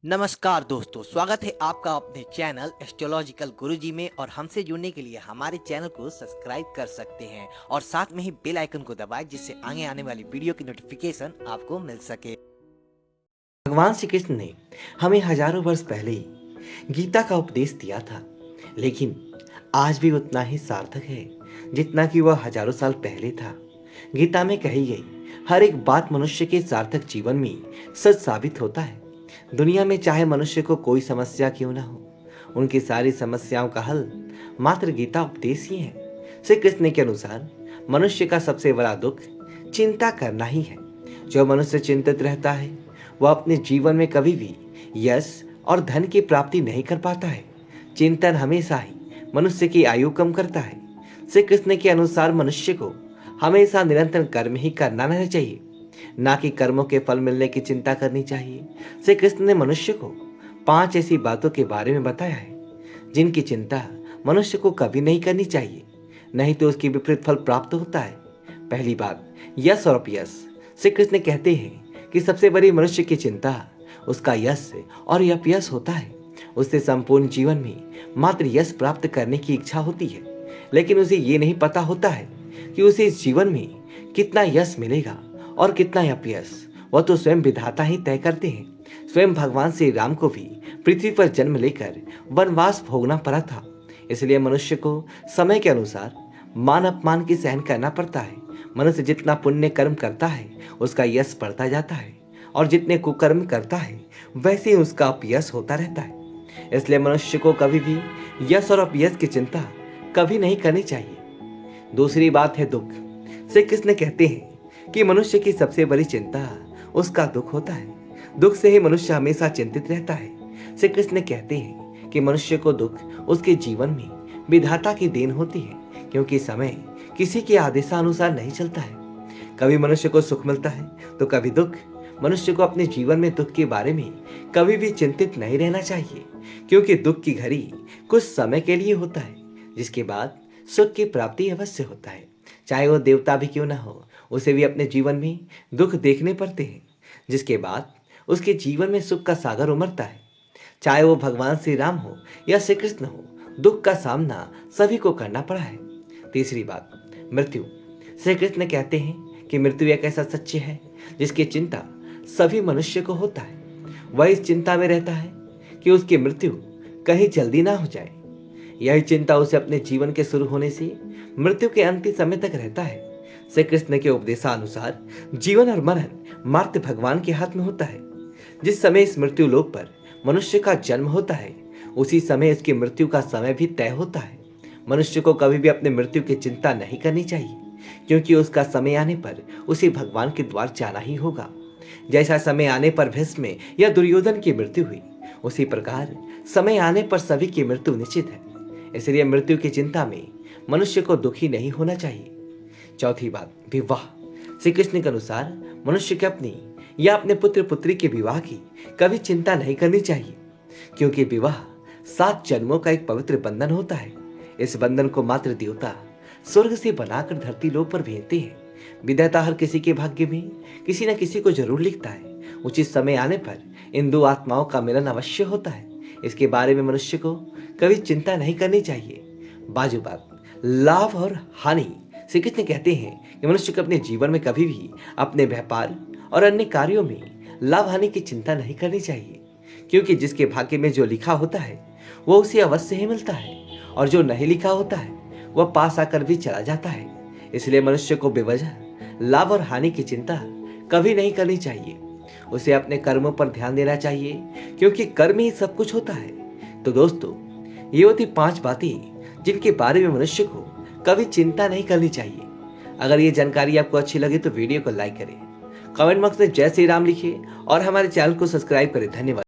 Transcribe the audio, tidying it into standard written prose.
नमस्कार दोस्तों, स्वागत है आपका अपने चैनल एस्ट्रोलॉजिकल गुरुजी में। और हमसे जुड़ने के लिए हमारे चैनल को सब्सक्राइब कर सकते हैं और साथ में ही बेल आइकन को दबाएं, जिससे आगे आने वाली वीडियो की नोटिफिकेशन आपको मिल सके। भगवान श्री कृष्ण ने हमें हजारों वर्ष पहले ही गीता का उपदेश दिया था, लेकिन आज भी उतना ही सार्थक है जितना कि वह हजारों साल पहले था। गीता में कही गई हर एक बात मनुष्य के सार्थक जीवन में सच साबित होता है। दुनिया में चाहे मनुष्य को कोई समस्या क्यों ना हो, उनकी सारी समस्याओं का हल मात्र गीता उपदेश ही है। श्री कृष्ण के अनुसार मनुष्य का सबसे बड़ा दुख चिंता करना ही है। जो मनुष्य चिंतित रहता है वह अपने जीवन में कभी भी यश और धन की प्राप्ति नहीं कर पाता है। चिंतन हमेशा ही मनुष्य की आयु कम करता है। श्री कृष्ण के अनुसार मनुष्य को हमेशा निरंतर कर्म ही करना रहना चाहिए, ना कि कर्मों के फल मिलने की चिंता करनी चाहिए। श्री कृष्ण ने मनुष्य को 5 ऐसी बातों के बारे में बताया है जिनकी चिंता मनुष्य को कभी नहीं करनी चाहिए, नहीं तो उसकी विपरीत फल प्राप्त होता है। पहली बात, यश और अपयश। श्री कृष्ण कहते हैं कि सबसे बड़ी मनुष्य की चिंता उसका यश और अपयश होता है। उससे संपूर्ण जीवन में मात्र यश प्राप्त करने की इच्छा होती है, लेकिन उसे ये नहीं पता होता है कि उसे इस जीवन में कितना यश मिलेगा और कितना अपयश वह तो स्वयं विधाता ही तय करते हैं। स्वयं भगवान श्री राम को भी पृथ्वी पर जन्म लेकर वनवास भोगना पड़ा था, इसलिए मनुष्य को समय के अनुसार मान अपमान की सहन करना पड़ता है। मनुष्य जितना पुण्य कर्म करता है उसका यश बढ़ता जाता है, और जितने कुकर्म करता है वैसे ही उसका अपयश होता रहता है। इसलिए मनुष्य को कभी भी यश और अपयश की चिंता कभी नहीं करनी चाहिए। दूसरी बात है दुख। श्री कृष्ण कहते हैं कि मनुष्य की सबसे बड़ी चिंता उसका दुख होता है। दुख से ही मनुष्य हमेशा चिंतित रहता है। श्री कृष्ण कहते हैं कि मनुष्य को दुख उसके जीवन में विधाता की देन होती है, क्योंकि समय किसी के आदेशानुसार नहीं चलता है। कभी मनुष्य को सुख मिलता है तो कभी दुख। मनुष्य को अपने जीवन में दुख के बारे में कभी भी चिंतित नहीं रहना चाहिए, क्योंकि दुख की घड़ी कुछ समय के लिए होता है, जिसके बाद सुख की प्राप्ति अवश्य होता है। चाहे वो देवता भी क्यों ना हो, उसे भी अपने जीवन में दुख देखने पड़ते हैं, जिसके बाद उसके जीवन में सुख का सागर उमड़ता है। चाहे वो भगवान श्री राम हो या श्री कृष्ण हो, दुख का सामना सभी को करना पड़ा है। तीसरी बात, मृत्यु। श्री कृष्ण कहते हैं कि मृत्यु एक ऐसा सत्य है जिसकी चिंता सभी मनुष्य को होता है। वह इस चिंता में रहता है कि उसकी मृत्यु कहीं जल्दी ना हो जाए। यही चिंता उसे अपने जीवन के शुरू होने से मृत्यु के अंतिम समय तक रहता है। श्री कृष्ण के उपदेशानुसार जीवन और मरण मात्र भगवान के हाथ में होता है। जिस समय इस मृत्यु लोक पर मनुष्य का जन्म होता है, उसी समय इसकी मृत्यु का समय भी तय होता है। मनुष्य को कभी भी अपने मृत्यु की चिंता नहीं करनी चाहिए, क्योंकि उसका समय आने पर उसे भगवान के द्वार जाना ही होगा। जैसा समय आने पर भीष्म या दुर्योधन की मृत्यु हुई, उसी प्रकार समय आने पर सभी की मृत्यु निश्चित है। इसलिए मृत्यु की चिंता में मनुष्य को दुखी नहीं होना चाहिए। चौथी बात, विवाह। श्री कृष्ण के अनुसार मनुष्य के अपनी या अपने पुत्र पुत्री के विवाह की कभी चिंता नहीं करनी चाहिए, क्योंकि विवाह 7 जन्मों का एक पवित्र बंधन होता है। इस बंधन को मात्र देवता स्वर्ग से बनाकर धरती लोक पर भेजते हैं। विधाता हर किसी के भाग्य में किसी न किसी को जरूर लिखता है। उचित समय आने पर इन दो आत्माओं का मिलन अवश्य होता है। इसके बारे में मनुष्य को कभी चिंता नहीं करनी चाहिए। बाजू बात, लाभ और हानि। श्री कृष्ण कहते हैं कि मनुष्य को अपने जीवन में कभी भी अपने व्यापार और अन्य कार्यों में लाभ हानि की चिंता नहीं करनी चाहिए, क्योंकि जिसके भाग्य में जो लिखा होता है वो उसे अवश्य ही मिलता है, और जो नहीं लिखा होता है वह पास आकर भी चला जाता है। इसलिए मनुष्य को बेवजह लाभ और हानि की चिंता कभी नहीं करनी चाहिए। उसे अपने कर्मों पर ध्यान देना चाहिए, क्योंकि कर्म ही सब कुछ होता है। तो दोस्तों, ये होती 5 बातें जिनके बारे में मनुष्य को कभी चिंता नहीं करनी चाहिए। अगर ये जानकारी आपको अच्छी लगे तो वीडियो को लाइक करें, कमेंट बॉक्स में जय श्री राम लिखिए और हमारे चैनल को सब्सक्राइब करें। धन्यवाद।